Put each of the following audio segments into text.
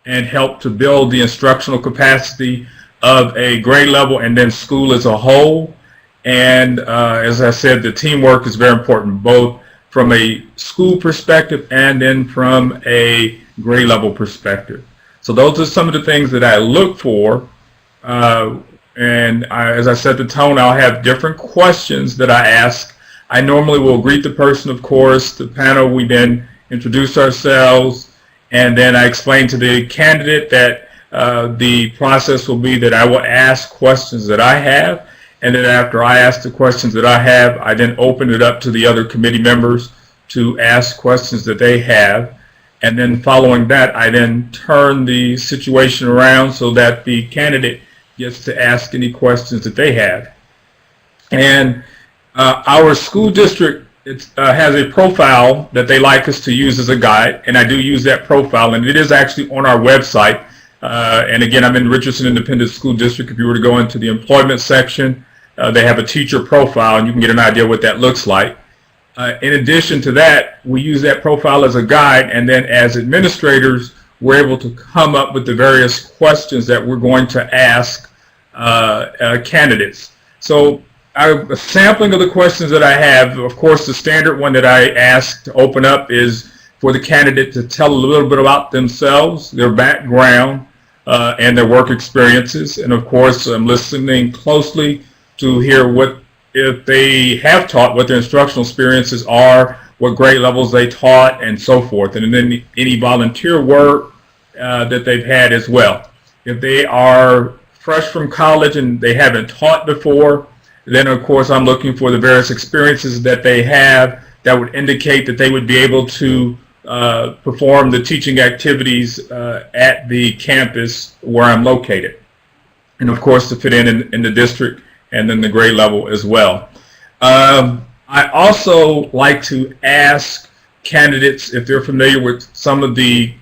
And help to build the instructional capacity of a grade level and then school as a whole. And as I said, the teamwork is very important, both from a school perspective and then from a grade level perspective. So those are some of the things that I look for. As I set the tone, I'll have different questions that I ask. I normally will greet the person, of course, the panel. We then introduce ourselves. And then I explain to the candidate that the process will be that I will ask questions that I have. And then after I ask the questions that I have, I then open it up to the other committee members to ask questions that they have. And then following that, I then turn the situation around so that the candidate gets to ask any questions that they have. And our school district has a profile that they like us to use as a guide, and I do use that profile, and it is actually on our website. And again, I'm in Richardson Independent School District. If you were to go into the employment section, they have a teacher profile, and you can get an idea what that looks like. In addition to that, we use that profile as a guide, and then as administrators, we're able to come up with the various questions that we're going to ask candidates. So a sampling of the questions that I have, of course, the standard one that I ask to open up is for the candidate to tell a little bit about themselves, their background, and their work experiences. And of course, I'm listening closely to hear if they have taught, what their instructional experiences are, what grade levels they taught, and so forth. And then any volunteer work that they've had as well. If they are fresh from college and they haven't taught before, then of course I'm looking for the various experiences that they have that would indicate that they would be able to perform the teaching activities at the campus where I'm located. And of course to fit in the district and then the grade level as well. I also like to ask candidates if they're familiar with some of the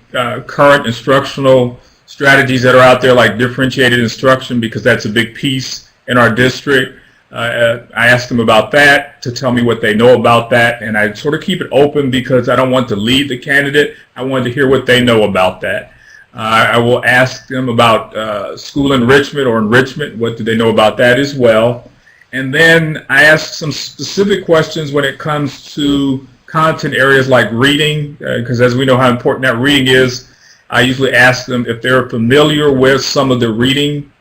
current instructional strategies that are out there, like differentiated instruction, because that's a big piece in our district. I ask them about that to tell me what they know about that, and I sort of keep it open because I don't want to lead the candidate. I want to hear what they know about that. I will ask them about school enrichment or enrichment. What do they know about that as well? And then I ask some specific questions when it comes to content areas like reading, because as we know how important that reading is, I usually ask them if they're familiar with some of the reading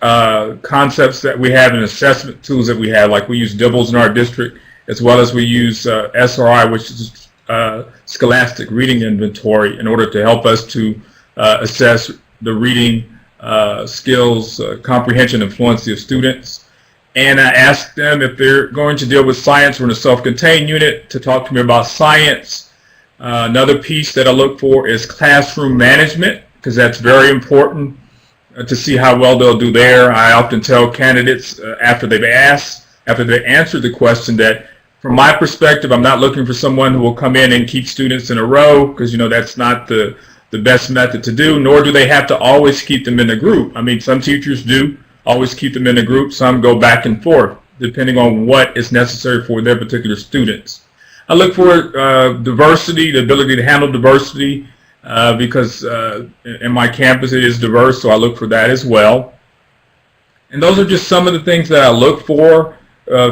concepts that we have and assessment tools that we have. Like we use DIBELS in our district, as well as we use SRI, which is Scholastic Reading Inventory, in order to help us to assess the reading skills, comprehension, and fluency of students. And I asked them if they're going to deal with science or in a self-contained unit to talk to me about science. Another piece that I look for is classroom management, because that's very important to see how well they'll do there. I often tell candidates after they've answered the question that from my perspective, I'm not looking for someone who will come in and keep students in a row, because that's not the best method to do, nor do they have to always keep them in a group. I mean, some teachers do always keep them in a group, some go back and forth, depending on what is necessary for their particular students. I look for diversity, the ability to handle diversity, because in my campus it is diverse, so I look for that as well. And those are just some of the things that I look for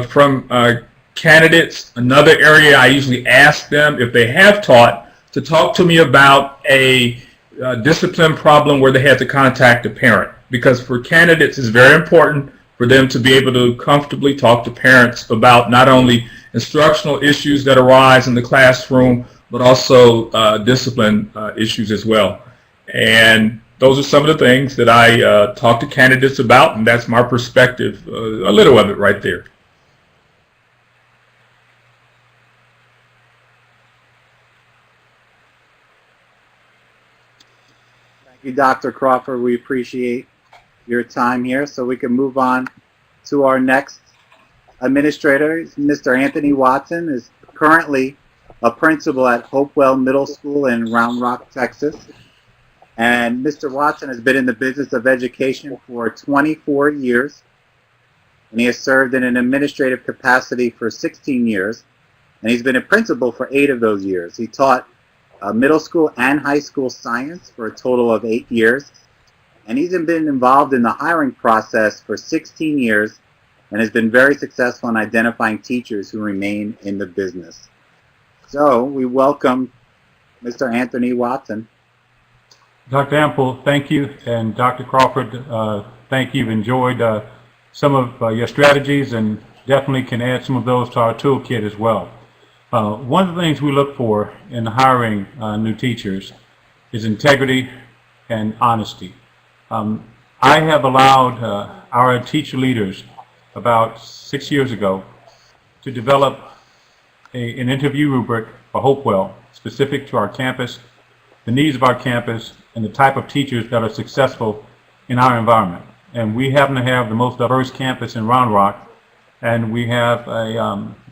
from candidates. Another area I usually ask them, if they have taught, to talk to me about a discipline problem where they had to contact a parent, because for candidates it's very important for them to be able to comfortably talk to parents about not only instructional issues that arise in the classroom, but also discipline issues as well. And those are some of the things that I talk to candidates about, and that's my perspective, a little of it right there. Thank you, Dr. Crawford. We appreciate your time here, so we can move on to our next administrator. Mr. Anthony Watson is currently a principal at Hopewell Middle School in Round Rock, Texas. And Mr. Watson has been in the business of education for 24 years, and he has served in an administrative capacity for 16 years, and he's been a principal for 8 of those years. He taught middle school and high school science for a total of 8 years, and he's been involved in the hiring process for 16 years and has been very successful in identifying teachers who remain in the business. So we welcome Mr. Anthony Watson. Dr. Ample, thank you, and Dr. Crawford, thank you. You've enjoyed some of your strategies and definitely can add some of those to our toolkit as well. One of the things we look for in hiring new teachers is integrity and honesty. I have allowed our teacher leaders about 6 years ago to develop an interview rubric for Hopewell specific to our campus, the needs of our campus, and the type of teachers that are successful in our environment. And we happen to have the most diverse campus in Round Rock, and we have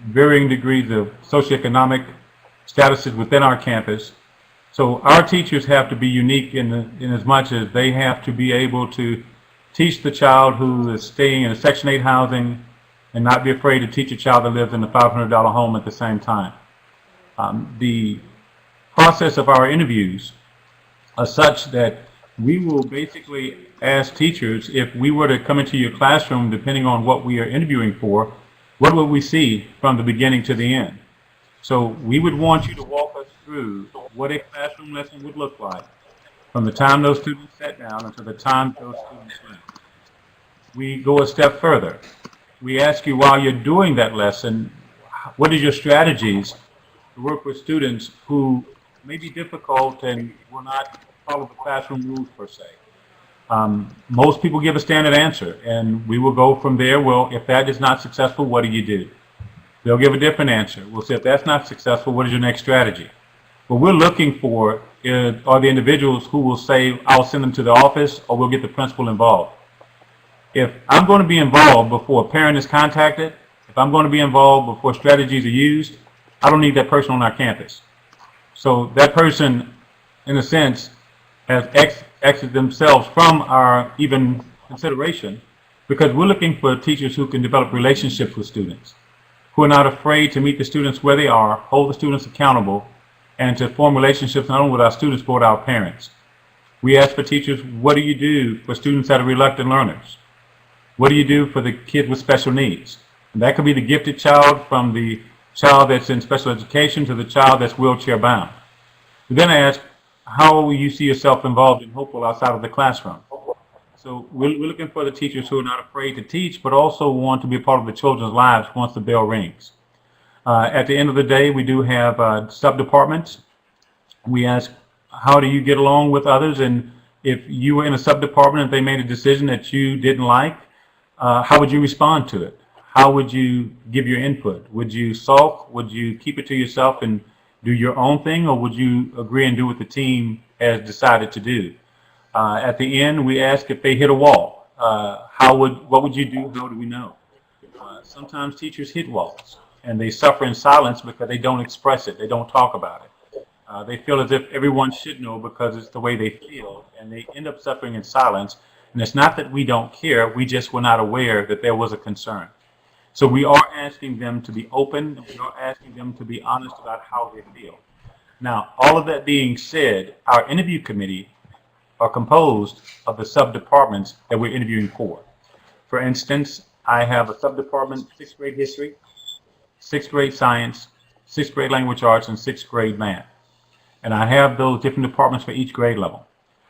varying degrees of socioeconomic statuses within our campus. So our teachers have to be unique in as much as they have to be able to teach the child who is staying in a Section 8 housing and not be afraid to teach a child that lives in a $500 home at the same time. The process of our interviews are such that we will basically ask teachers, if we were to come into your classroom, depending on what we are interviewing for, what would we see from the beginning to the end? So we would want you to walk us through what a classroom lesson would look like from the time those students sat down until the time those students left. We go a step further. We ask you, while you're doing that lesson, what are your strategies to work with students who may be difficult and will not follow the classroom rules per se? Most people give a standard answer, and we will go from there. Well, if that is not successful, what do you do? They'll give a different answer. We'll say, if that's not successful, what is your next strategy? What we're looking for are the individuals who will say, I'll send them to the office, or we'll get the principal involved. If I'm going to be involved before a parent is contacted, if I'm going to be involved before strategies are used, I don't need that person on our campus. So that person, in a sense, has exited themselves from our even consideration, because we're looking for teachers who can develop relationships with students, who are not afraid to meet the students where they are, hold the students accountable, and to form relationships not only with our students but with our parents. We ask for teachers, what do you do for students that are reluctant learners? What do you do for the kid with special needs? And that could be the gifted child, from the child that's in special education to the child that's wheelchair bound. We then ask, how will you see yourself involved in Hopewell outside of the classroom? So we're looking for the teachers who are not afraid to teach, but also want to be a part of the children's lives once the bell rings. At the end of the day, we do have sub-departments. We ask, how do you get along with others? And if you were in a sub-department and they made a decision that you didn't like, how would you respond to it? How would you give your input? Would you sulk? Would you keep it to yourself and do your own thing, or would you agree and do what the team has decided to do? At the end, we ask, if they hit a wall, what would you do? How do we know? Sometimes teachers hit walls, and they suffer in silence because they don't express it. They don't talk about it. They feel as if everyone should know because it's the way they feel, and they end up suffering in silence. And it's not that we don't care, we just were not aware that there was a concern. So we are asking them to be open, we are asking them to be honest about how they feel. Now, all of that being said, our interview committee are composed of the sub-departments that we're interviewing for. For instance, I have a sub-department, 6th grade history, 6th grade science, 6th grade language arts, and 6th grade math. And I have those different departments for each grade level.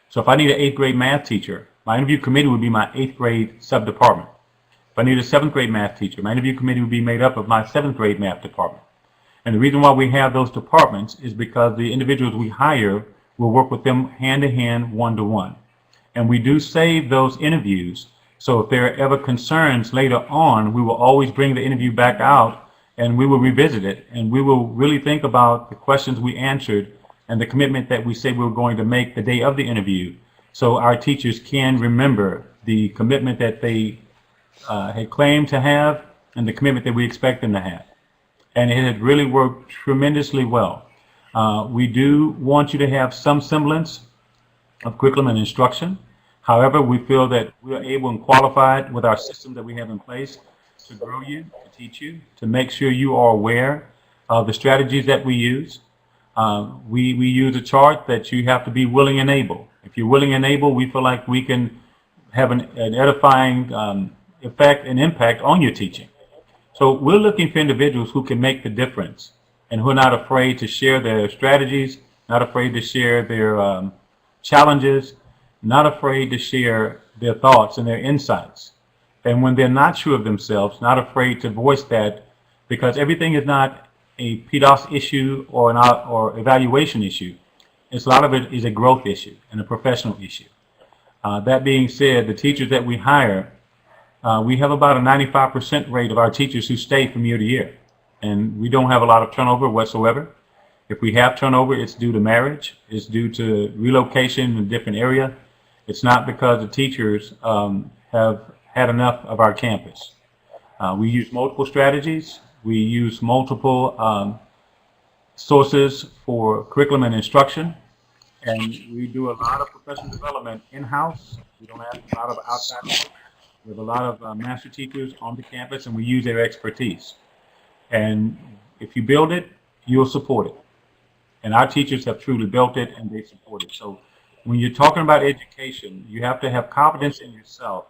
So if I need an 8th grade math teacher, my interview committee would be my 8th grade sub-department. If I need a 7th grade math teacher, my interview committee would be made up of my 7th grade math department. And the reason why we have those departments is because the individuals we hire will work with them hand-to-hand, one-to-one. And we do save those interviews, so if there are ever concerns later on, we will always bring the interview back out and we will revisit it, and we will really think about the questions we answered and the commitment that we say we were going to make the day of the interview, so our teachers can remember the commitment that they had claimed to have and the commitment that we expect them to have. And it had really worked tremendously well. We do want you to have some semblance of curriculum and instruction. However, we feel that we are able and qualified with our system that we have in place to grow you, to teach you, to make sure you are aware of the strategies that we use. We use a chart that you have to be willing and able. If you're willing and able, we feel like we can have an edifying effect and impact on your teaching. So we're looking for individuals who can make the difference and who are not afraid to share their strategies, not afraid to share their challenges, not afraid to share their thoughts and their insights. And when they're not sure of themselves, not afraid to voice that, because everything is not a PDOS issue or or evaluation issue. A lot of it is a growth issue and a professional issue. That being said, the teachers that we hire, we have about a 95% rate of our teachers who stay from year to year. And we don't have a lot of turnover whatsoever. If we have turnover, it's due to marriage, it's due to relocation in a different area. It's not because the teachers have had enough of our campus. We use multiple strategies. We use multiple sources for curriculum and instruction. And we do a lot of professional development in-house. We don't have a lot of outside help. We have a lot of master teachers on the campus, and we use their expertise. And if you build it, you'll support it. And our teachers have truly built it, and they support it. So when you're talking about education, you have to have confidence in yourself,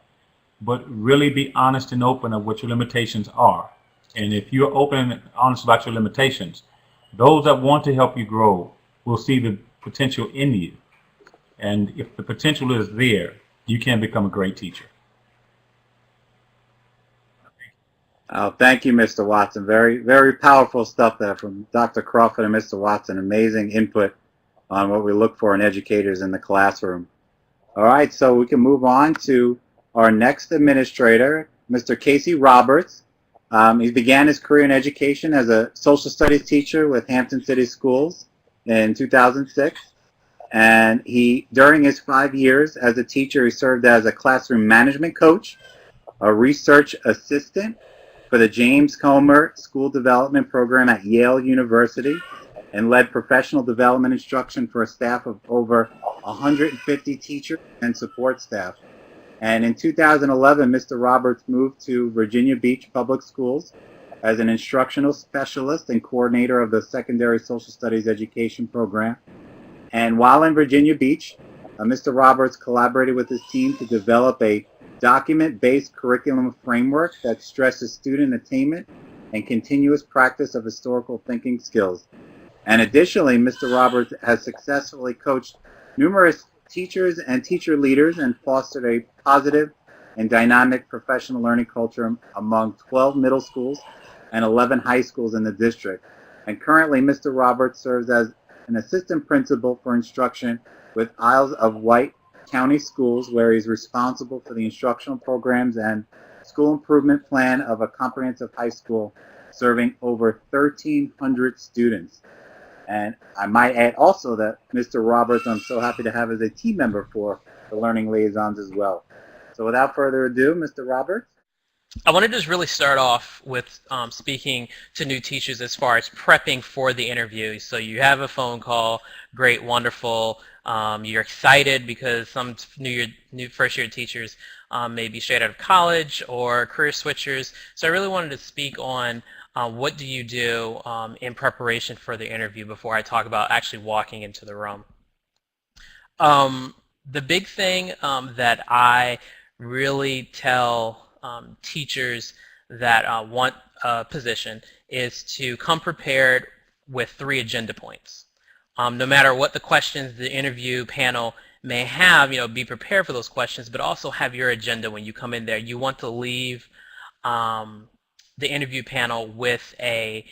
but really be honest and open of what your limitations are. And if you're open and honest about your limitations, those that want to help you grow will see the potential in you. And if the potential is there, you can become a great teacher. Oh, thank you, Mr. Watson. Very, very powerful stuff there from Dr. Crawford and Mr. Watson. Amazing input on what we look for in educators in the classroom. All right, so we can move on to our next administrator, Mr. Casey Roberts. He began his career in education as a social studies teacher with Hampton City Schools in 2006. And during his 5 years as a teacher, he served as a classroom management coach, a research assistant for the James Comer School Development Program at Yale University, and led professional development instruction for a staff of over 150 teachers and support staff. And in 2011, Mr. Roberts moved to Virginia Beach Public Schools as an instructional specialist and coordinator of the Secondary Social Studies Education Program. And while in Virginia Beach, Mr. Roberts collaborated with his team to develop a document-based curriculum framework that stresses student attainment and continuous practice of historical thinking skills. And additionally, Mr. Roberts has successfully coached numerous teachers and teacher leaders and fostered a positive and dynamic professional learning culture among 12 middle schools and 11 high schools in the district. And currently, Mr. Roberts serves as an assistant principal for instruction with Isles of Wight County Schools, where he's responsible for the instructional programs and school improvement plan of a comprehensive high school serving over 1,300 students. And I might add also that Mr. Roberts, I'm so happy to have as a team member for the Learning Liaisons as well. So without further ado, Mr. Roberts. I want to just really start off with speaking to new teachers as far as prepping for the interview. So you have a phone call, great, wonderful. You're excited because some new first-year teachers may be straight out of college or career switchers. So I really wanted to speak on what do you do in preparation for the interview before I talk about actually walking into the room. The big thing that I really tell teachers that want a position is to come prepared with 3 agenda points. No matter what the questions the interview panel may have, be prepared for those questions, but also have your agenda when you come in there. You want to leave the interview panel with a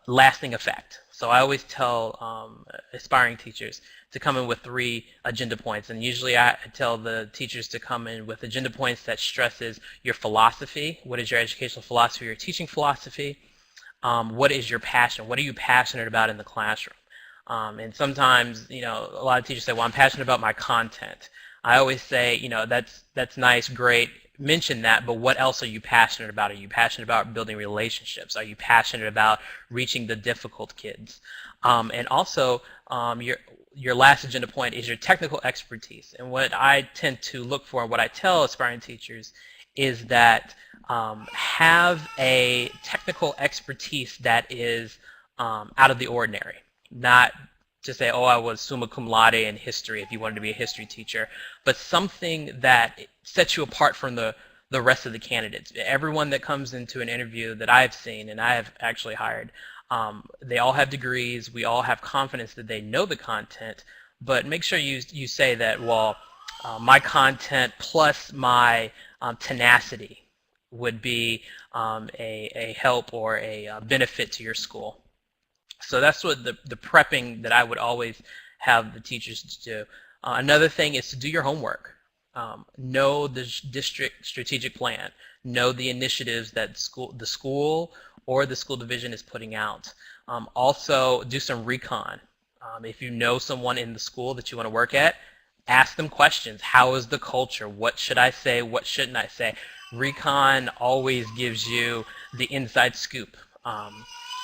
lasting effect. So I always tell aspiring teachers to come in with 3 agenda points, and usually I tell the teachers to come in with agenda points that stresses your philosophy. What is your educational philosophy, your teaching philosophy? What is your passion? What are you passionate about in the classroom? And sometimes, a lot of teachers say, well, I'm passionate about my content. I always say, that's nice, great, mention that, but what else are you passionate about? Are you passionate about building relationships? Are you passionate about reaching the difficult kids? And also, your last agenda point is your technical expertise. And what I tend to look for, and what I tell aspiring teachers, is that have a technical expertise that is out of the ordinary. Not to say, oh, I was summa cum laude in history if you wanted to be a history teacher, but something that sets you apart from the rest of the candidates. Everyone that comes into an interview that I've seen, and I have actually hired, they all have degrees. We all have confidence that they know the content, but make sure you say that, well, my content plus my tenacity would be a help or a benefit to your school. So that's what the prepping that I would always have the teachers do. Another thing is to do your homework. Know the district strategic plan. Know the initiatives that the school or the school division is putting out. Also, do some recon. If you know someone in the school that you want to work at, ask them questions. How is the culture? What should I say? What shouldn't I say? Recon always gives you the inside scoop.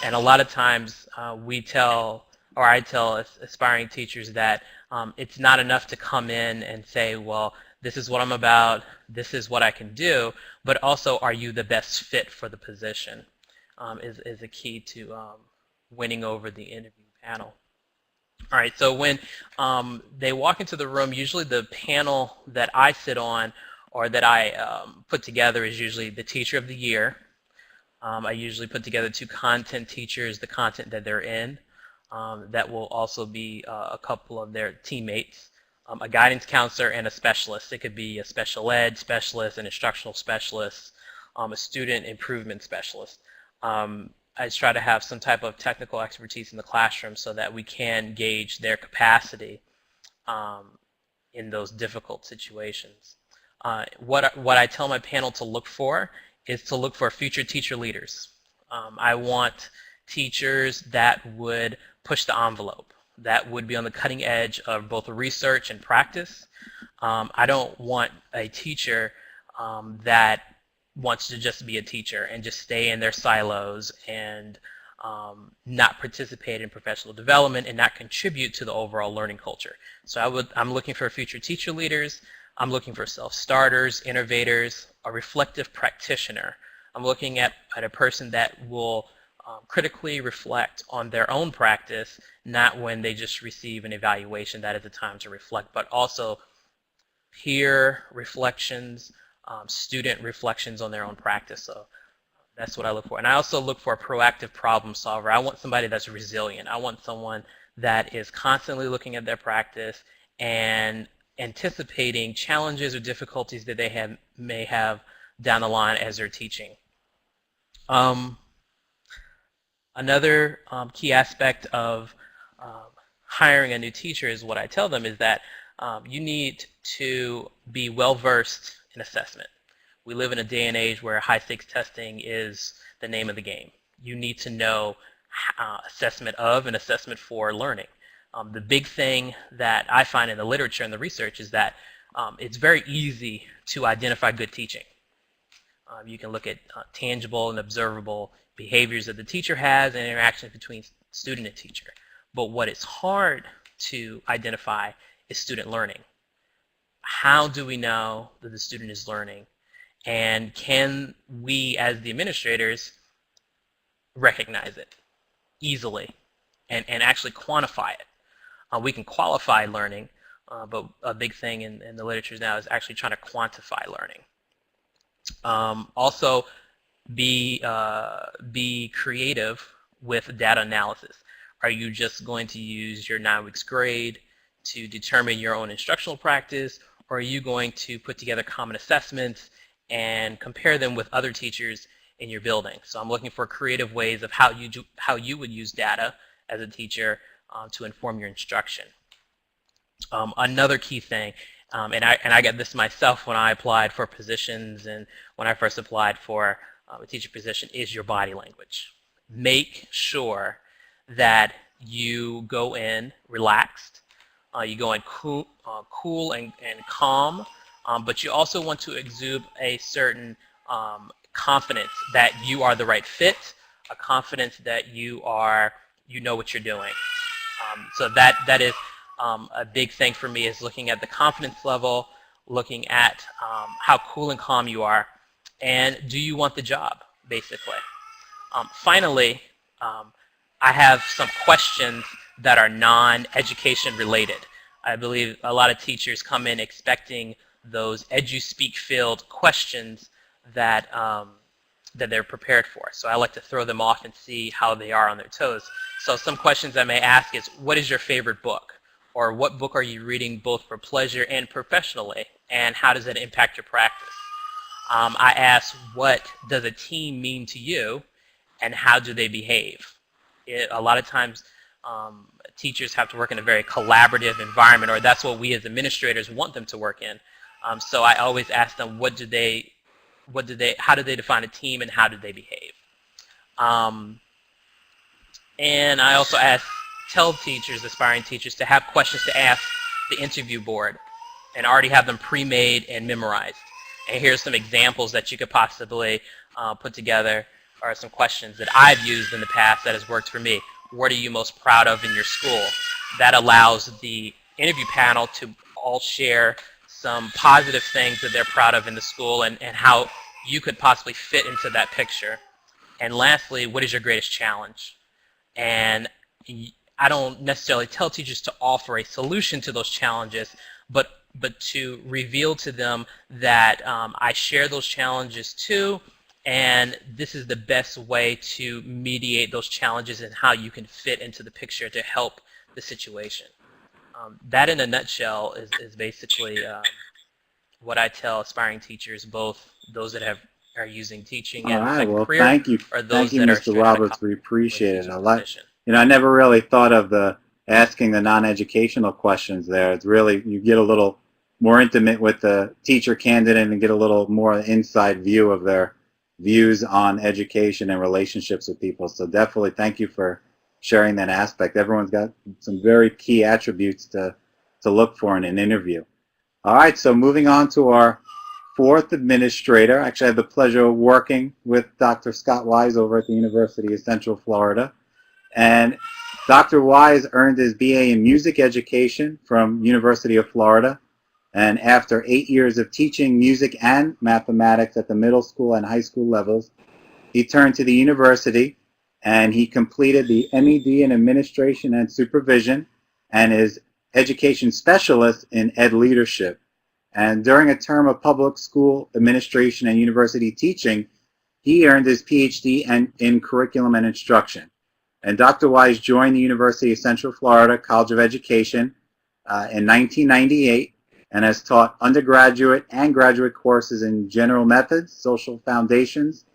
And a lot of times I tell aspiring teachers that it's not enough to come in and say, well, this is what I'm about, this is what I can do, but also, are you the best fit for the position is a key to winning over the interview panel. All right, so when they walk into the room, usually the panel that I sit on or that I put together is usually the teacher of the year. I usually put together 2 content teachers, the content that they're in. That will also be a couple of their teammates, a guidance counselor, and a specialist. It could be a special ed specialist, an instructional specialist, a student improvement specialist. I try to have some type of technical expertise in the classroom so that we can gauge their capacity in those difficult situations. What I tell my panel to look for is to look for future teacher leaders. I want teachers that would push the envelope, that would be on the cutting edge of both research and practice. I don't want a teacher that wants to just be a teacher and just stay in their silos and not participate in professional development and not contribute to the overall learning culture. So I'm looking for future teacher leaders. I'm looking for self-starters, innovators, a reflective practitioner. I'm looking at a person that will critically reflect on their own practice, not when they just receive an evaluation. That is the time to reflect, but also peer reflections, student reflections on their own practice. So that's what I look for. And I also look for a proactive problem solver. I want somebody that's resilient. I want someone that is constantly looking at their practice and anticipating challenges or difficulties that they may have down the line as they're teaching. Another key aspect of hiring a new teacher is what I tell them is that you need to be well-versed in assessment. We live in a day and age where high-stakes testing is the name of the game. You need to know assessment of and assessment for learning. The big thing that I find in the literature and the research is that it's very easy to identify good teaching. You can look at tangible and observable behaviors that the teacher has and interactions between student and teacher. But what is hard to identify is student learning. How do we know that the student is learning? And can we, as the administrators, recognize it easily and actually quantify it? We can qualify learning, but a big thing in the literature now is actually trying to quantify learning. Also, be creative with data analysis. Are you just going to use your 9-week grade to determine your own instructional practice, or are you going to put together common assessments and compare them with other teachers in your building? So I'm looking for creative ways of how you would use data as a teacher to inform your instruction. Another key thing, and I got this myself when I applied for positions and when I first applied for a teacher position, is your body language. Make sure that you go in relaxed, you go in cool and calm, but you also want to exude a certain confidence that you are the right fit, a confidence that you know what you're doing. So that is A big thing for me is looking at the confidence level, looking at how cool and calm you are, and do you want the job, basically. Finally, I have some questions that are non-education related. I believe a lot of teachers come in expecting those edu-speak filled questions that that they're prepared for. So I like to throw them off and see how they are on their toes. So some questions I may ask is, what is your favorite book? Or what book are you reading both for pleasure and professionally? And how does that impact your practice? I ask, what does a team mean to you? And how do they behave? A lot of times teachers have to work in a very collaborative environment, or that's what we as administrators want them to work in. So I always ask them, how do they define a team and how do they behave? And I also tell teachers, aspiring teachers, to have questions to ask the interview board and already have them pre-made and memorized. And here's some examples that you could possibly put together, or some questions that I've used in the past that has worked for me. What are you most proud of in your school? That allows the interview panel to all share some positive things that they're proud of in the school, and how you could possibly fit into that picture. And lastly, what is your greatest challenge? And I don't necessarily tell teachers to offer a solution to those challenges, but to reveal to them that I share those challenges too, and this is the best way to mediate those challenges and how you can fit into the picture to help the situation. That in a nutshell is basically what I tell aspiring teachers, both those that are using teaching All as a right, second well, career, thank you. or those Thank you, that are Mr. straight out of Roberts. college We with appreciate it. teaching I like, position. I never really thought of asking the non-educational questions there. It's really, you get a little more intimate with the teacher candidate and get a little more inside view of their views on education and relationships with people. So definitely thank you for sharing that aspect. Everyone's got some very key attributes to look for in an interview. All right, so moving on to our fourth administrator. Actually, I had the pleasure of working with Dr. Scott Wise over at the University of Central Florida. And Dr. Wise earned his BA in music education from University of Florida. And after 8 years of teaching music and mathematics at the middle school and high school levels, he turned to the university and he completed the MED in Administration and Supervision and is education specialist in ed leadership. And during a term of public school administration and university teaching, he earned his PhD in curriculum and instruction. And Dr. Wise joined the University of Central Florida College of Education in 1998 and has taught undergraduate and graduate courses in general methods, social foundations,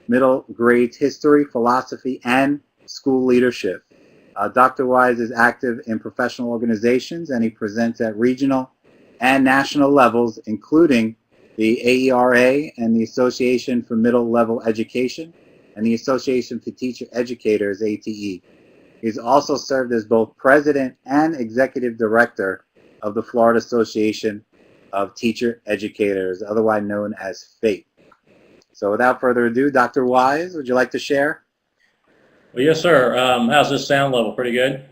middle grades history, philosophy, and school leadership. Dr. Wise is active in professional organizations, and he presents at regional and national levels, including the AERA and the Association for Middle Level Education and the Association for Teacher Educators, ATE. He's also served as both president and executive director of the Florida Association of Teacher Educators, otherwise known as FATE. So without further ado, Dr. Wise, would you like to share? Well, yes, sir. How's this sound level? Pretty good?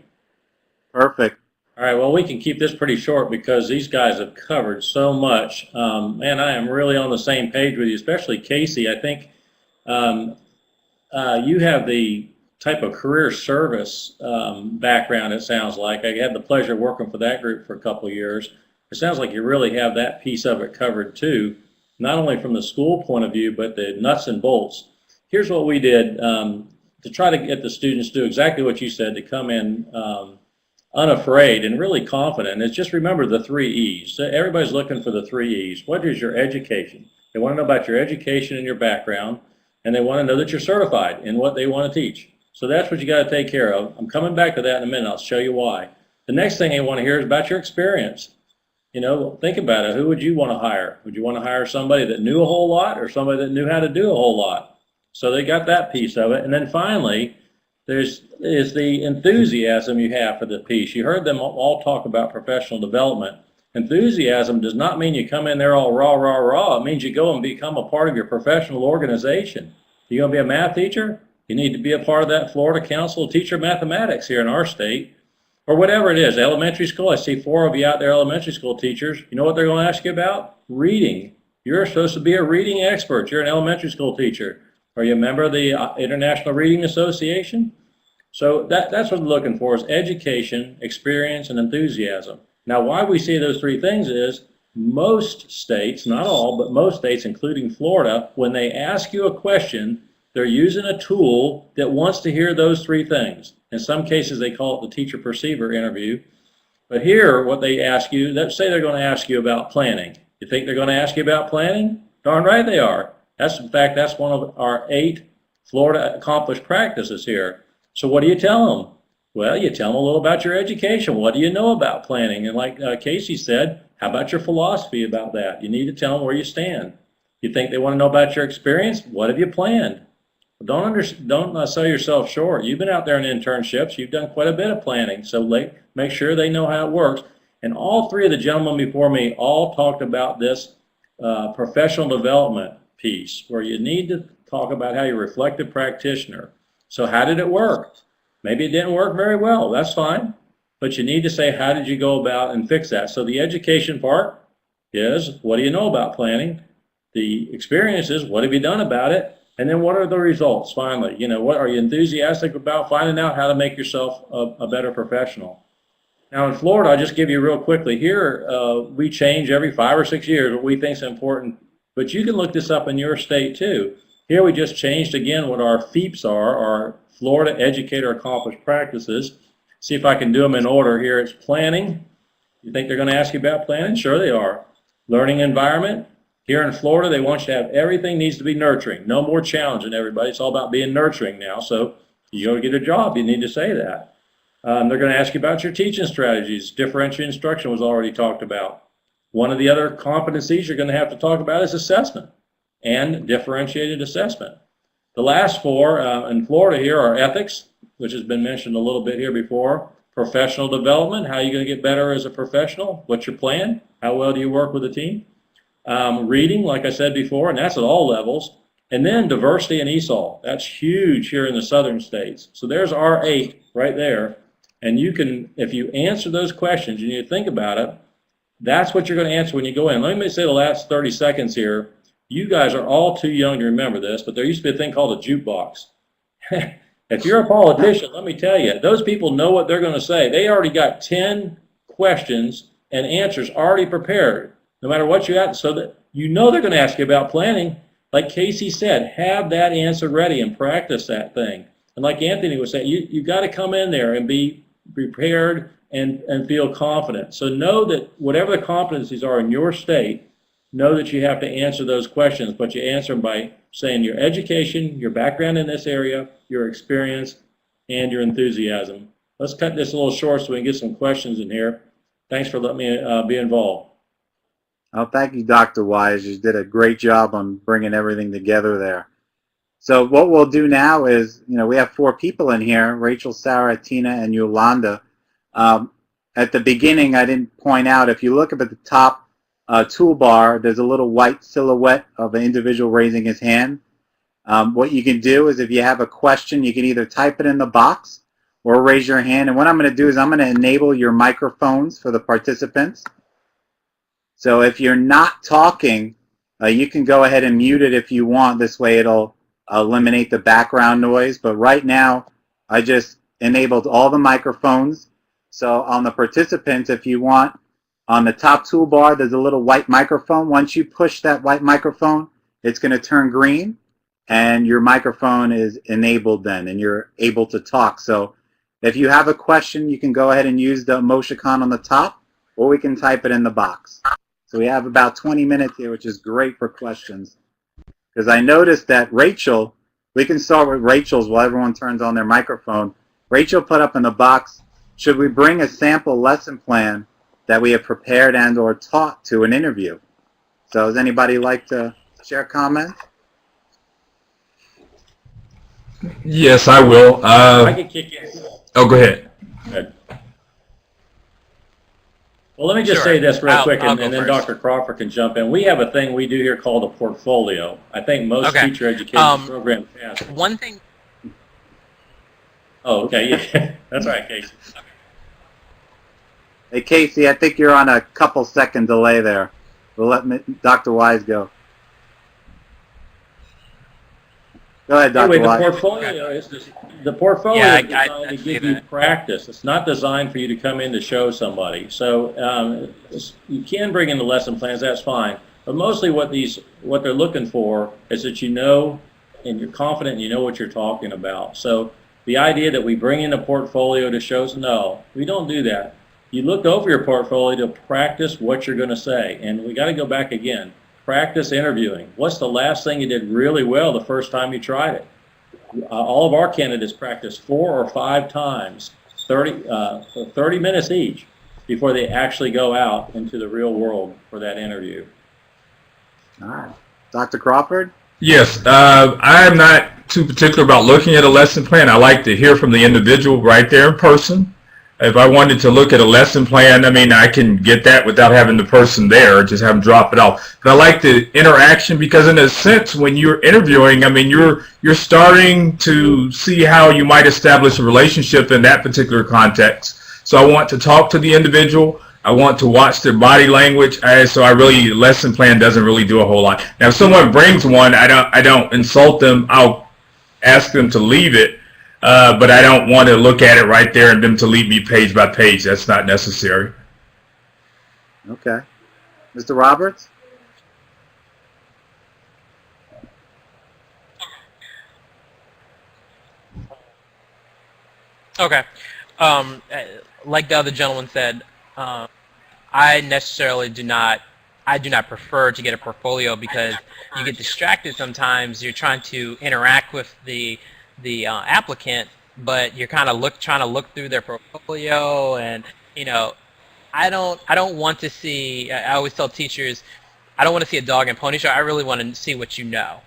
Perfect. All right, well, we can keep this pretty short because these guys have covered so much. And I am really on the same page with you, especially Casey. I think you have the type of career service background, it sounds like. I had the pleasure of working for that group for a couple of years. It sounds like you really have that piece of it covered too, not only from the school point of view, but the nuts and bolts. Here's what we did to try to get the students to do exactly what you said, to come in unafraid and really confident. It's just remember the 3 E's. So everybody's looking for the 3 E's. What is your education? They want to know about your education and your background, and they want to know that you're certified in what they want to teach. So that's what you got to take care of. I'm coming back to that in a minute. I'll show you why. The next thing they want to hear is about your experience. You know, think about it. Who would you want to hire? Would you want to hire somebody that knew a whole lot or somebody that knew how to do a whole lot? So they got that piece of it. And then finally, there's the enthusiasm you have for the piece. You heard them all talk about professional development. Enthusiasm does not mean you come in there all rah, rah, rah. It means you go and become a part of your professional organization. You're going to be a math teacher? You need to be a part of that Florida Council of Teacher Mathematics here in our state. or whatever it is. Elementary school, I see 4 of you out there, elementary school teachers. You know what they're going to ask you about? Reading. You're supposed to be a reading expert. You're an elementary school teacher. Are you a member of the International Reading Association? So that's what we're looking for, is education, experience, and enthusiasm. Now, why we see those 3 things is most states, not all, but most states, including Florida, when they ask you a question, they're using a tool that wants to hear those 3 things. In some cases, they call it the teacher perceiver interview. But here, what they ask you, let's say they're going to ask you about planning. You think they're going to ask you about planning? Darn right they are. In fact, that's one of our 8 Florida accomplished practices here. So what do you tell them? Well, you tell them a little about your education. What do you know about planning? And like Casey said, how about your philosophy about that? You need to tell them where you stand. You think they want to know about your experience? What have you planned? Don't sell yourself short. You've been out there in internships. You've done quite a bit of planning. So make sure they know how it works. And all 3 of the gentlemen before me all talked about this professional development piece, where you need to talk about how you're a reflective practitioner. So how did it work? Maybe it didn't work very well. That's fine. But you need to say, how did you go about and fix that? So the education part is, what do you know about planning? The experience is, what have you done about it? And then what are the results, finally? You know, what are you enthusiastic about finding out how to make yourself a better professional? Now in Florida, I'll just give you real quickly. Here, we change every 5 or 6 years what we think is important. But you can look this up in your state too. Here we just changed again what our FEAPs are, our Florida Educator Accomplished Practices. See if I can do them in order here. It's planning. You think they're going to ask you about planning? Sure they are. Learning environment. Here in Florida, they want you to have everything needs to be nurturing. No more challenging everybody. It's all about being nurturing now. So you go to get a job, you need to say that. They're going to ask you about your teaching strategies. Differentiated instruction was already talked about. One of the other competencies you're going to have to talk about is assessment and differentiated assessment. The last 4 in Florida here are ethics, which has been mentioned a little bit here before. Professional development, how are you going to get better as a professional? What's your plan? How well do you work with a team? Reading, like I said before, and that's at all levels. And then diversity and ESOL. That's huge here in the southern states. So there's our 8 right there. And you can, if you answer those questions and you think about it, that's what you're going to answer when you go in. Let me say the last 30 seconds here. You guys are all too young to remember this, but there used to be a thing called a jukebox. If you're a politician, let me tell you, those people know what they're going to say. They already got 10 questions and answers already prepared, no matter what you ask, so that you know they're going to ask you about planning. Like Casey said, have that answer ready and practice that thing. And like Anthony was saying, you got to come in there and be prepared and feel confident. So know that whatever the competencies are in your state, know that you have to answer those questions, but you answer them by saying your education, your background in this area, your experience, and your enthusiasm. Let's cut this a little short so we can get some questions in here. Thanks for letting me be involved. Oh, thank you, Dr. Wise. You did a great job on bringing everything together there. So what we'll do now is, we have 4 people in here, Rachel, Sarah, Tina, and Yolanda. At the beginning, I didn't point out, if you look up at the top toolbar, there's a little white silhouette of an individual raising his hand. What you can do is if you have a question, you can either type it in the box or raise your hand. And what I'm going to do is I'm going to enable your microphones for the participants. So if you're not talking, you can go ahead and mute it if you want. This way it'll eliminate the background noise. But right now, I just enabled all the microphones. So on the participants, if you want, on the top toolbar, there's a little white microphone. Once you push that white microphone, it's going to turn green, and your microphone is enabled then, and you're able to talk. So if you have a question, you can go ahead and use the emoticon on the top, or we can type it in the box. So we have about 20 minutes here, which is great for questions. Because I noticed that Rachel, we can start with Rachel's while everyone turns on their microphone. Rachel put up in the box, should we bring a sample lesson plan that we have prepared and or taught to an interview? So does anybody like to share comments? Yes, I will. I can kick in. Oh, go ahead. Good. Well, let me just Sure. say this real quick, I'll and go then first. Dr. Crawford can jump in. We have a thing we do here called a portfolio. I think most Okay. teacher education programs have. One thing. Oh, okay. Yeah. That's right, Casey. Hey, Casey, I think you're on a couple second delay there. We'll let Dr. Wise go. Go ahead, Dr. Anyway, Wise. the portfolio Yeah, is designed to give you practice. It's not designed for you to come in to show somebody. So you can bring in the lesson plans, that's fine. But mostly what they're looking for is that you know and you're confident and you know what you're talking about. So the idea that we bring in a portfolio to show, no, we don't do that. You look over your portfolio to practice what you're going to say. And we got to go back again. Practice interviewing. What's the last thing you did really well the first time you tried it? All of our candidates practice 4 or 5 times, 30 minutes each, before they actually go out into the real world for that interview. All right. Dr. Crawford? Yes, I'm not too particular about looking at a lesson plan. I like to hear from the individual right there in person. If I wanted to look at a lesson plan, I mean, I can get that without having the person there, just have them drop it off. But I like the interaction because in a sense, when you're interviewing, I mean, you're starting to see how you might establish a relationship in that particular context. So I want to talk to the individual. I want to watch their body language. Lesson plan doesn't really do a whole lot. Now, if someone brings one, I don't insult them. I'll ask them to leave it. But I don't want to look at it right there and them to lead me page by page. That's not necessary. Okay. Mr. Roberts? Okay. Like the other gentleman said, I do not prefer to get a portfolio because you get distracted sometimes. You're trying to interact with the applicant, but you're kind of trying to look through their portfolio, and I don't want to see. I always tell teachers, I don't want to see a dog and pony show. I really want to see what you know,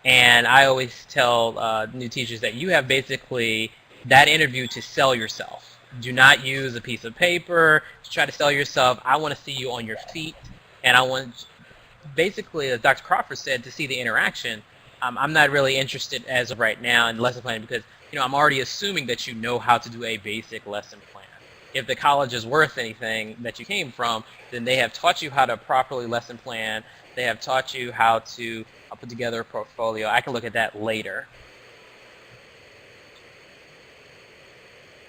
and I always tell new teachers that you have basically that interview to sell yourself. Do not use a piece of paper to try to sell yourself. I want to see you on your feet, and I want, basically, as Dr. Crawford said, to see the interaction. I'm not really interested as of right now in lesson planning because I'm already assuming that you know how to do a basic lesson plan. If the college is worth anything that you came from, then they have taught you how to properly lesson plan. They have taught you how to put together a portfolio. I can look at that later.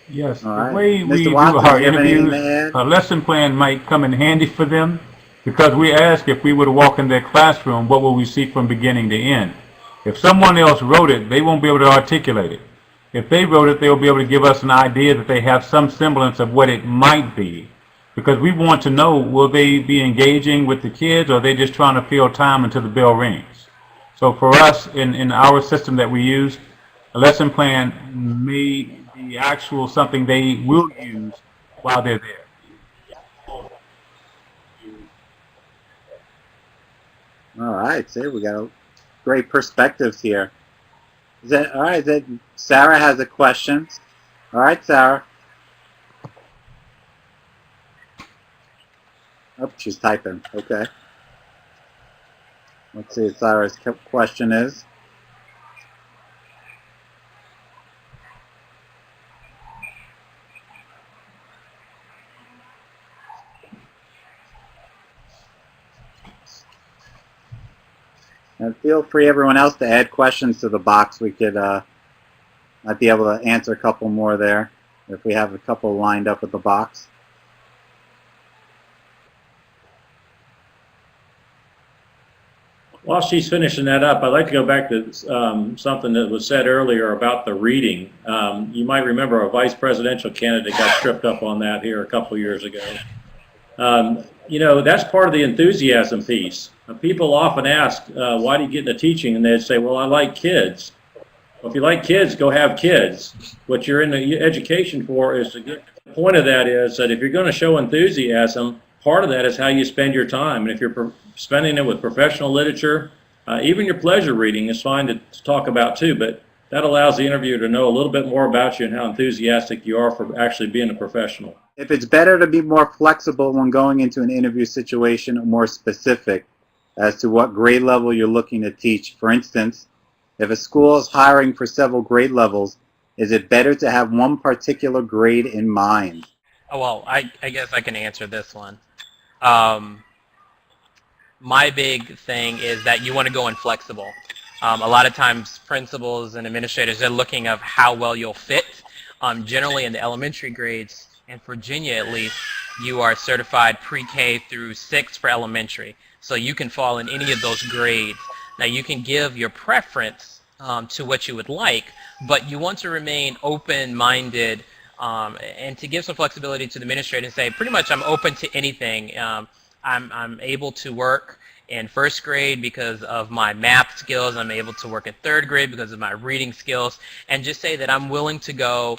Yes, All the right. way we Mr. do Watson, our do you have anything to interviews, add? a lesson plan might come in handy for them because we ask if we were to walk in their classroom, what will we see from beginning to end? If someone else wrote it, they won't be able to articulate it. If they wrote it, they'll be able to give us an idea that they have some semblance of what it might be. Because we want to know, will they be engaging with the kids or are they just trying to fill time until the bell rings? So for us, in our system that we use, a lesson plan may be actual something they will use while they're there. All right. See, we got great perspectives here. All right? Sarah has a question. All right, Sarah. Oh, she's typing. Okay. Let's see what Sarah's question is. And feel free, everyone else, to add questions to the box. We could might be able to answer a couple more there if we have a couple lined up at the box. While she's finishing that up, I'd like to go back to something that was said earlier about the reading. You might remember a vice presidential candidate got tripped up on that here a couple years ago. That's part of the enthusiasm piece. People often ask, why do you get into teaching? And they say, well, I like kids. Well, if you like kids, go have kids. What you're in the education for is to get. The point of that is that if you're going to show enthusiasm, part of that is how you spend your time. And if you're spending it with professional literature, even your pleasure reading is fine to talk about too, but that allows the interviewer to know a little bit more about you and how enthusiastic you are for actually being a professional. If it's better to be more flexible when going into an interview situation or more specific as to what grade level you're looking to teach. For instance, if a school is hiring for several grade levels, is it better to have one particular grade in mind? Oh, well, I guess I can answer this one. Um, my big thing is that you want to go in flexible. A lot of times principals and administrators, they're looking of how well you'll fit. Generally in the elementary grades, in Virginia at least, you are certified pre-K through 6 for elementary. So you can fall in any of those grades. Now you can give your preference to what you would like, but you want to remain open-minded and to give some flexibility to the administrator and say, pretty much I'm open to anything. I'm able to work in first grade because of my math skills. I'm able to work in third grade because of my reading skills. And just say that I'm willing to go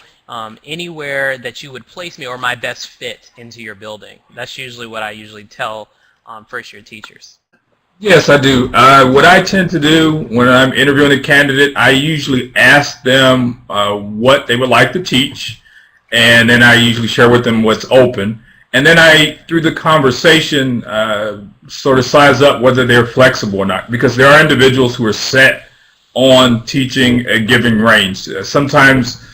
anywhere that you would place me or my best fit into your building. That's usually what I usually tell first-year teachers. Yes, I do. What I tend to do when I'm interviewing a candidate, I usually ask them what they would like to teach, and then I usually share with them what's open. And then I, through the conversation, sort of size up whether they're flexible or not, because there are individuals who are set on teaching a given range. Sometimes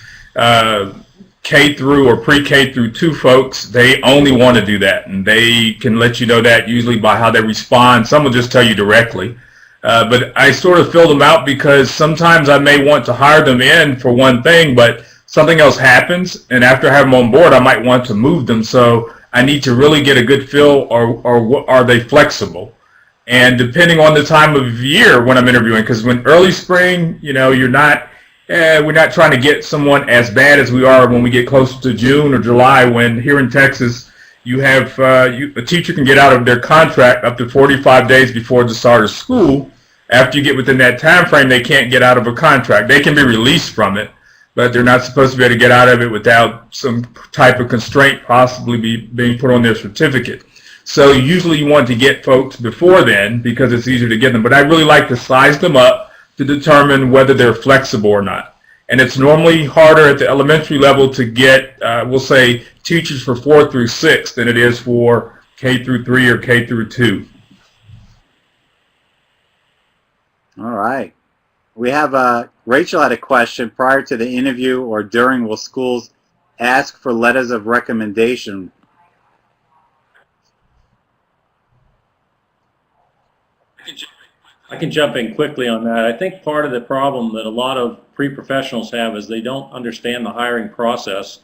K through or pre-K through 2 folks, they only want to do that, and they can let you know that usually by how they respond. Some will just tell you directly. But I sort of fill them out because sometimes I may want to hire them in for one thing, but something else happens, and after I have them on board, I might want to move them. So I need to really get a good feel, or are they flexible? And depending on the time of year when I'm interviewing, because when early spring, you know, we're not trying to get someone as bad as we are when we get closer to June or July, when here in Texas, you have a teacher can get out of their contract up to 45 days before the start of school. After you get within that time frame, they can't get out of a contract. They can be released from it, but they're not supposed to be able to get out of it without some type of constraint possibly being put on their certificate. So usually you want to get folks before then because it's easier to get them. But I really like to size them up to determine whether they're flexible or not. And it's normally harder at the elementary level to get, we'll say, teachers for 4 through 6 than it is for K through 3 or K through 2. All right. We have Rachel had a question. Prior to the interview or during, will schools ask for letters of recommendation? I can jump in quickly on that. I think part of the problem that a lot of pre-professionals have is they don't understand the hiring process.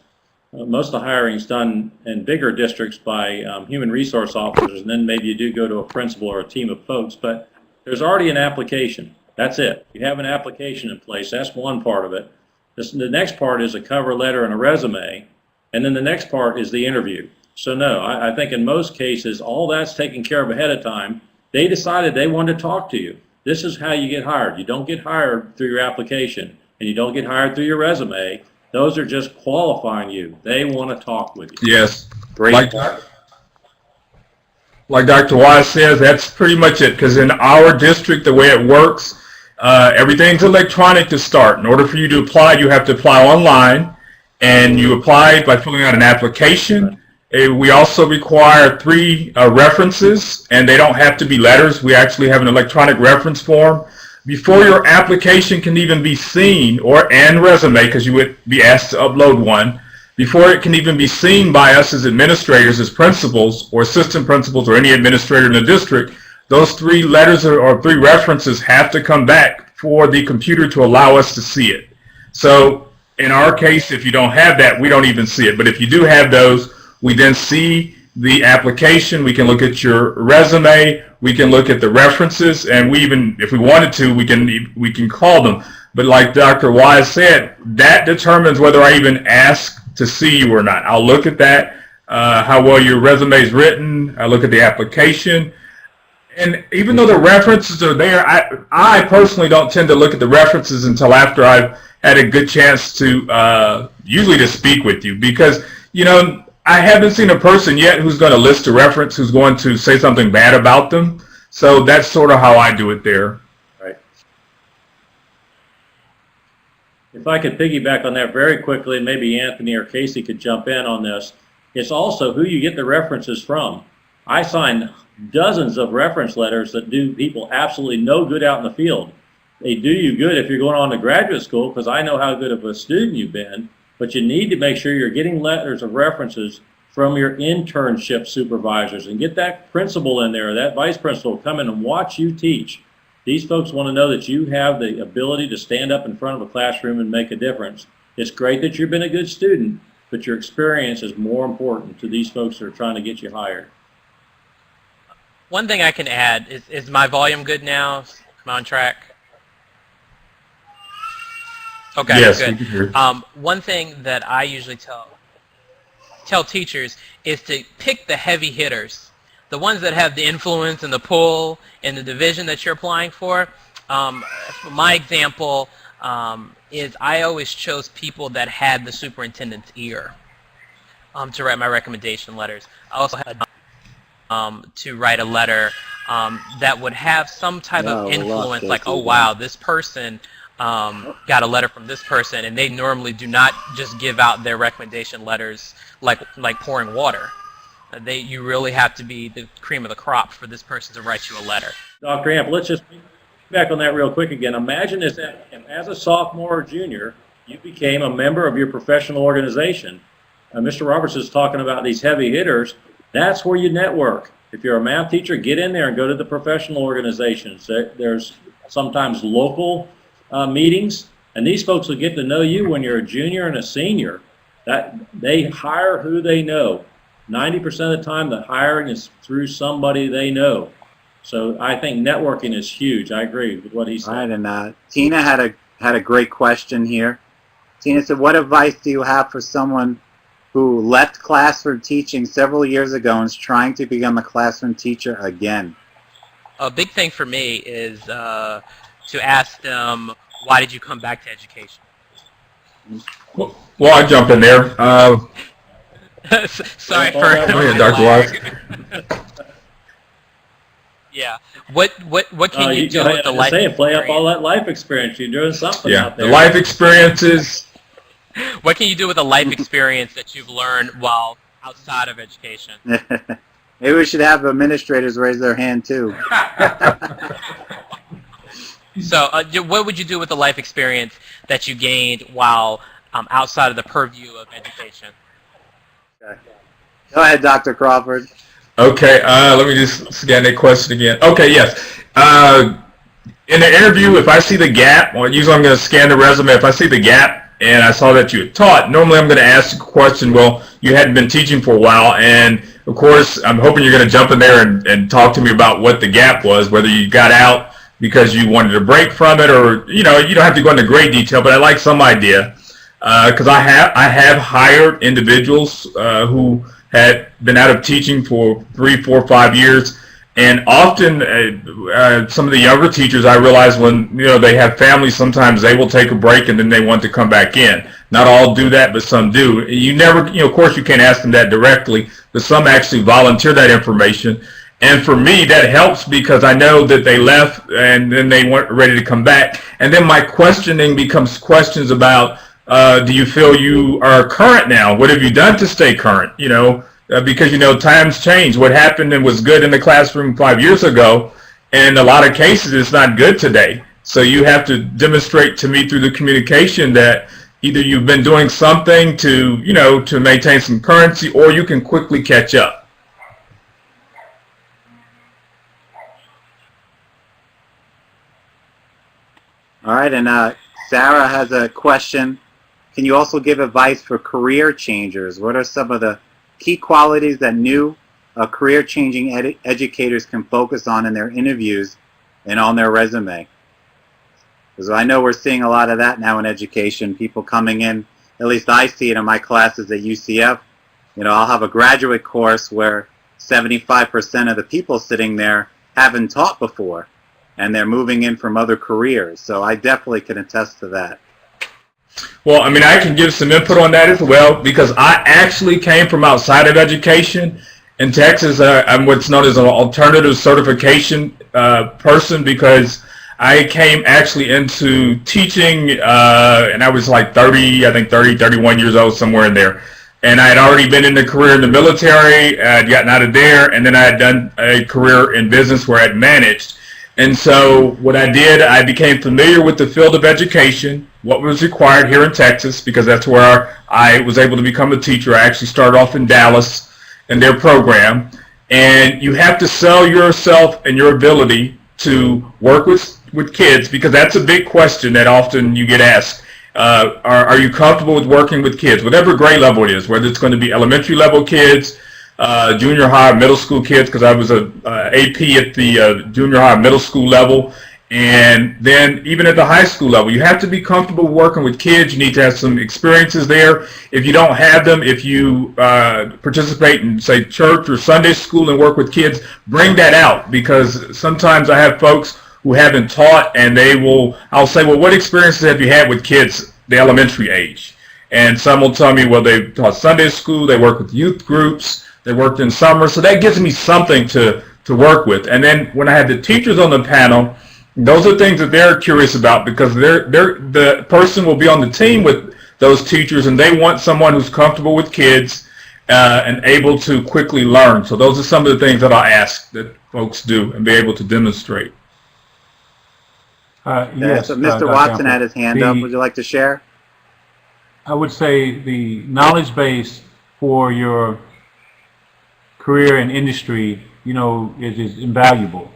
Most of the hiring is done in bigger districts by human resource officers, and then maybe you do go to a principal or a team of folks, but there's already an application. That's it. You have an application in place. That's one part of it. The next part is a cover letter and a resume, and then the next part is the interview. So no, I think in most cases, all that's taken care of ahead of time. They decided they wanted to talk to you. This is how you get hired. You don't get hired through your application, and you don't get hired through your resume. Those are just qualifying you. They want to talk with you. Yes. Great. Like Dr. Wise says, that's pretty much it. Because in our district, the way it works, everything's electronic to start. In order for you to apply, you have to apply online, and you apply by filling out an application. We also require 3 references, and they don't have to be letters. We actually have an electronic reference form. Before your application can even be seen, and resume, because you would be asked to upload one, before it can even be seen by us as administrators, as principals, or assistant principals, or any administrator in the district, those 3 letters or 3 references have to come back for the computer to allow us to see it. So in our case, if you don't have that, we don't even see it. But if you do have those, we then see the application, we can look at your resume, we can look at the references, and we even, if we wanted to, we can call them. But like Dr. Wise said, that determines whether I even ask to see you or not. I'll look at that, how well your resume is written, I look at the application, and even though the references are there, I personally don't tend to look at the references until after I've had a good chance to, usually to speak with you, because, you know, I haven't seen a person yet who's going to list a reference who's going to say something bad about them. So that's sort of how I do it there. Right. If I could piggyback on that very quickly, and maybe Anthony or Casey could jump in on this, it's also who you get the references from. I sign dozens of reference letters that do people absolutely no good out in the field. They do you good if you're going on to graduate school, because I know how good of a student you've been. But you need to make sure you're getting letters of references from your internship supervisors, and get that principal in there, that vice principal, come in and watch you teach. These folks want to know that you have the ability to stand up in front of a classroom and make a difference. It's great that you've been a good student, but your experience is more important to these folks that are trying to get you hired. One thing I can add is my volume good now? Am I on track? Okay, Yes, good. we can hear. One thing that I usually tell teachers is to pick the heavy hitters, the ones that have the influence and the pull in the division that you're applying for. My example is I always chose people that had the superintendent's ear to write my recommendation letters. I also had to write a letter that would have some type of influence, like, oh wow, this person got a letter from this person, and they normally do not just give out their recommendation letters like pouring water. You really have to be the cream of the crop for this person to write you a letter. Dr. Amp, let's just back on that real quick again. Imagine this, as a sophomore or junior, you became a member of your professional organization. Mr. Roberts is talking about these heavy hitters. That's where you network. If you're a math teacher, get in there and go to the professional organizations. There's sometimes local meetings, and these folks will get to know you when you're a junior and a senior. That they hire who they know. 90% of the time, the hiring is through somebody they know. So I think networking is huge. I agree with what he said. All right, and Tina had a great question here. Tina said, what advice do you have for someone who left classroom teaching several years ago and is trying to become a classroom teacher again? A big thing for me is to ask them, why did you come back to education? Well, I jump in there. Sorry for... Go ahead, Dr. Wise. Yeah. What can you do with the life experience? Play up all that life experience. You're doing something out there. The life experiences. What can you do with the life experience that you've learned while outside of education? Maybe we should have administrators raise their hand too. So what would you do with the life experience that you gained while outside of the purview of education? Okay. Go ahead, Dr. Crawford. Okay, let me just scan that question again. Okay, yes. In the interview, if I see the gap, or usually I'm going to scan the resume, if I see the gap and I saw that you had taught, normally I'm going to ask the question, well, you hadn't been teaching for a while, and of course, I'm hoping you're going to jump in there and talk to me about what the gap was, whether you got out because you wanted a break from it, or, you don't have to go into great detail, but I like some idea, because I have hired individuals who had been out of teaching for 3, 4, 5 years, and often some of the younger teachers, I realize when they have families, sometimes they will take a break and then they want to come back in. Not all do that, but some do. You never, of course, you can't ask them that directly, but some actually volunteer that information. And for me, that helps because I know that they left and then they weren't ready to come back. And then my questioning becomes questions about, do you feel you are current now? What have you done to stay current? Because, times change. What happened and was good in the classroom 5 years ago, in a lot of cases, it's not good today. So you have to demonstrate to me through the communication that either you've been doing something to, to maintain some currency, or you can quickly catch up. All right, and Sarah has a question. Can you also give advice for career changers? What are some of the key qualities that new career-changing educators can focus on in their interviews and on their resume? Because I know we're seeing a lot of that now in education, people coming in, at least I see it in my classes at UCF. I'll have a graduate course where 75% of the people sitting there haven't taught before, and they're moving in from other careers. So I definitely can attest to that. Well, I can give some input on that as well, because I actually came from outside of education. In Texas, I'm what's known as an alternative certification person, because I came actually into teaching, and I was like 31 years old, somewhere in there. And I had already been in the career in the military, I had gotten out of there, and then I had done a career in business where I had managed. And so what I did, I became familiar with the field of education, what was required here in Texas, because that's where I was able to become a teacher. I actually started off in Dallas, and their program, and you have to sell yourself and your ability to work with kids, because that's a big question that often you get asked. Are you comfortable with working with kids, whatever grade level it is, whether it's going to be elementary level kids, junior high, middle school kids, because I was a AP at the junior high, middle school level, and then even at the high school level. You have to be comfortable working with kids. You need to have some experiences there. If you don't have them, if you participate in, say, church or Sunday school and work with kids, bring that out, because sometimes I have folks who haven't taught, and I'll say, well, what experiences have you had with kids the elementary age? And some will tell me, well, they taught Sunday school, they work with youth groups, they worked in summer, so that gives me something to work with. And then when I have the teachers on the panel, those are things that they're curious about, because the person will be on the team with those teachers, and they want someone who's comfortable with kids and able to quickly learn. So those are some of the things that I ask that folks do and be able to demonstrate. Yes, so Mr. Watson had his hand up. Would you like to share? I would say the knowledge base for your career and industry, is invaluable.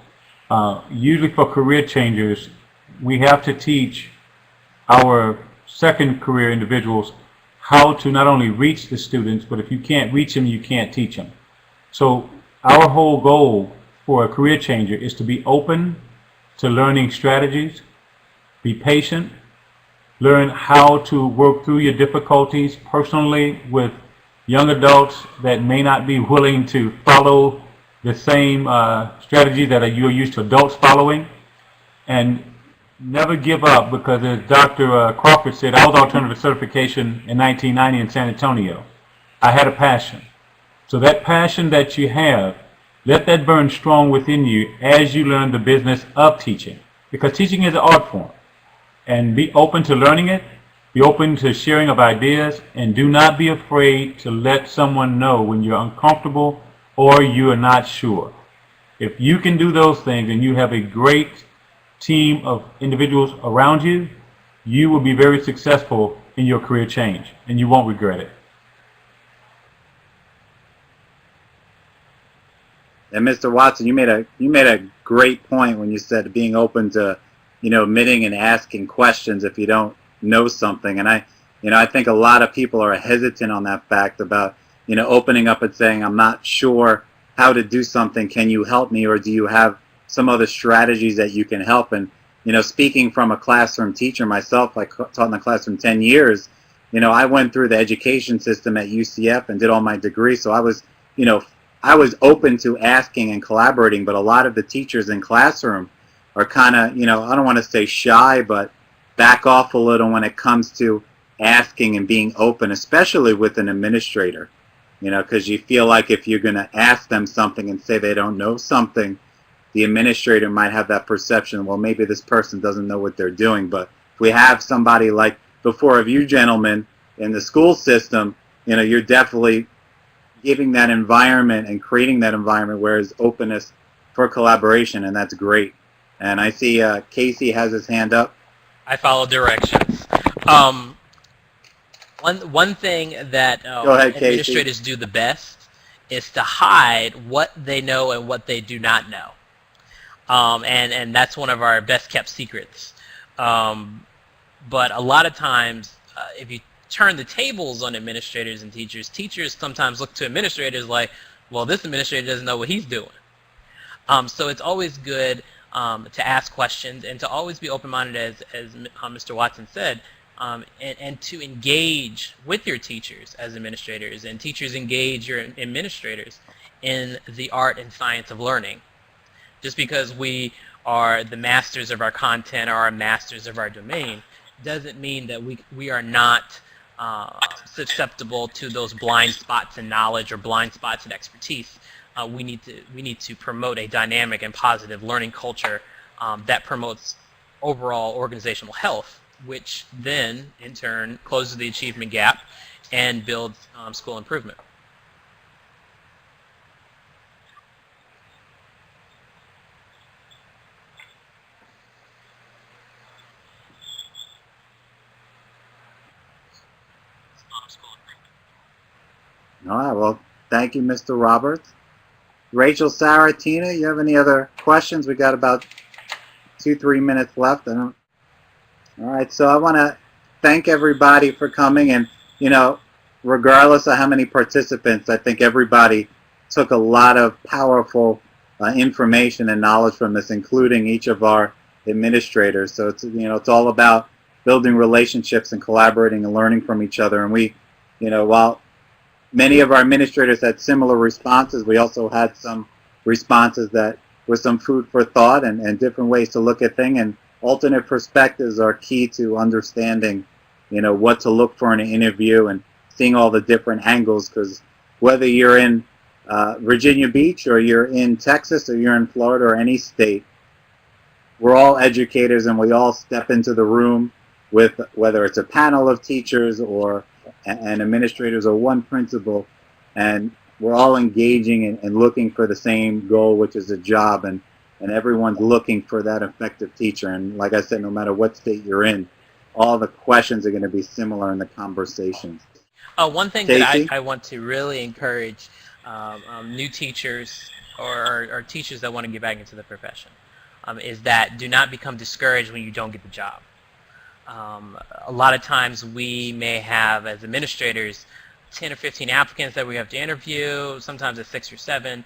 Usually for career changers, we have to teach our second career individuals how to not only reach the students, but if you can't reach them, you can't teach them. So our whole goal for a career changer is to be open to learning strategies, be patient, learn how to work through your difficulties personally with young adults that may not be willing to follow the same strategy that you're used to adults following, and never give up, because as Dr. Crawford said, I was alternative certification in 1990 in San Antonio. I had a passion. So that passion that you have, let that burn strong within you as you learn the business of teaching, because teaching is an art form. And be open to learning it, be open to sharing of ideas, and do not be afraid to let someone know when you're uncomfortable or you are not sure. If you can do those things and you have a great team of individuals around you, you will be very successful in your career change, and you won't regret it. And Mr. Watson, you made a great point when you said being open to, admitting and asking questions if you don't know something. And I think a lot of people are hesitant on that fact about, opening up and saying, I'm not sure how to do something. Can you help me? Or do you have some other strategies that you can help? And, speaking from a classroom teacher myself, I taught in the classroom 10 years, I went through the education system at UCF and did all my degrees. So I was open to asking and collaborating, but a lot of the teachers in classroom are kind of, I don't want to say shy, but back off a little when it comes to asking and being open, especially with an administrator, because you feel like if you're going to ask them something and say they don't know something, the administrator might have that perception, well, maybe this person doesn't know what they're doing. But if we have somebody like the four of you gentlemen in the school system, you're definitely giving that environment and creating that environment where there's openness for collaboration, and that's great. And I see Casey has his hand up. I follow directions. One thing that Go ahead, administrators do the best is to hide what they know and what they do not know. And that's one of our best kept secrets. But a lot of times, if you turn the tables on administrators and teachers sometimes look to administrators like, well, this administrator doesn't know what he's doing. So it's always good to ask questions and to always be open-minded, as Mr. Watson said, and to engage with your teachers as administrators, and teachers engage your administrators in the art and science of learning. Just because we are the masters of our content or our masters of our domain doesn't mean that we are not susceptible to those blind spots in knowledge or blind spots in expertise. We need to promote a dynamic and positive learning culture that promotes overall organizational health, which then in turn closes the achievement gap and builds school improvement. All right, well, Thank you, Mr. Roberts. Rachel, Sarah, Tina, you have any other questions? We got about 2-3 minutes left. All right, so I want to thank everybody for coming, and regardless of how many participants, I think everybody took a lot of powerful information and knowledge from this, including each of our administrators. So it's all about building relationships and collaborating and learning from each other. And we, while many of our administrators had similar responses, we also had some responses that were some food for thought and different ways to look at things. And alternate perspectives are key to understanding, what to look for in an interview and seeing all the different angles, because whether you're in Virginia Beach or you're in Texas or you're in Florida or any state, we're all educators, and we all step into the room with, whether it's a panel of teachers or and administrators or one principal, and we're all engaging and looking for the same goal, which is a job, and everyone's looking for that effective teacher. And like I said, no matter what state you're in, all the questions are going to be similar in the conversations. One thing that I want to really encourage new teachers or teachers that want to get back into the profession is that do not become discouraged when you don't get the job. A lot of times we may have, as administrators, 10 or 15 applicants that we have to interview, sometimes it's 6 or 7.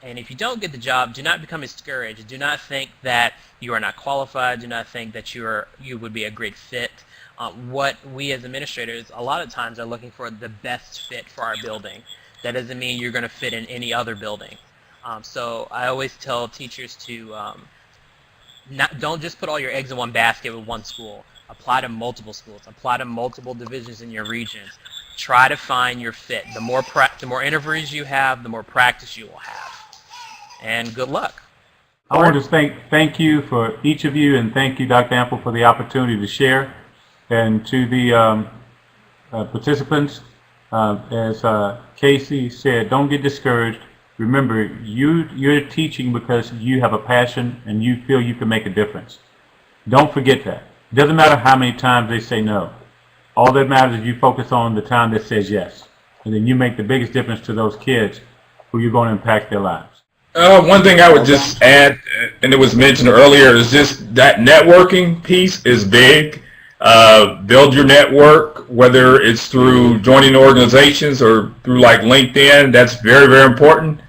And if you don't get the job, do not become discouraged. Do not think that you are not qualified. Do not think that you would be a great fit. What we as administrators a lot of times are looking for the best fit for our building. That doesn't mean you're going to fit in any other building. So I always tell teachers to don't just put all your eggs in one basket with one school. Apply to multiple schools. Apply to multiple divisions in your region. Try to find your fit. The more interviews you have, the more practice you will have. And good luck. I want to thank you for each of you, and thank you, Dr. Ample, for the opportunity to share. And to the participants, as Casey said, don't get discouraged. Remember, you're teaching because you have a passion and you feel you can make a difference. Don't forget that. It doesn't matter how many times they say no. All that matters is you focus on the time that says yes. And then you make the biggest difference to those kids who you're going to impact their lives. One thing I would just add, and it was mentioned earlier, is just that networking piece is big. Build your network, whether it's through joining organizations or through like LinkedIn. That's very, very important.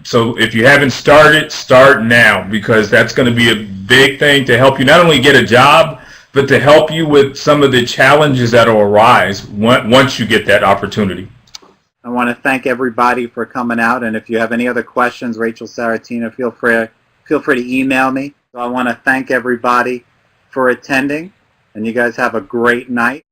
So if you haven't started, start now, because that's going to be a big thing to help you not only get a job, but to help you with some of the challenges that will arise once you get that opportunity. I want to thank everybody for coming out, and if you have any other questions, Rachel, Sarah, Tina, feel free to email me. So I want to thank everybody for attending, and you guys have a great night.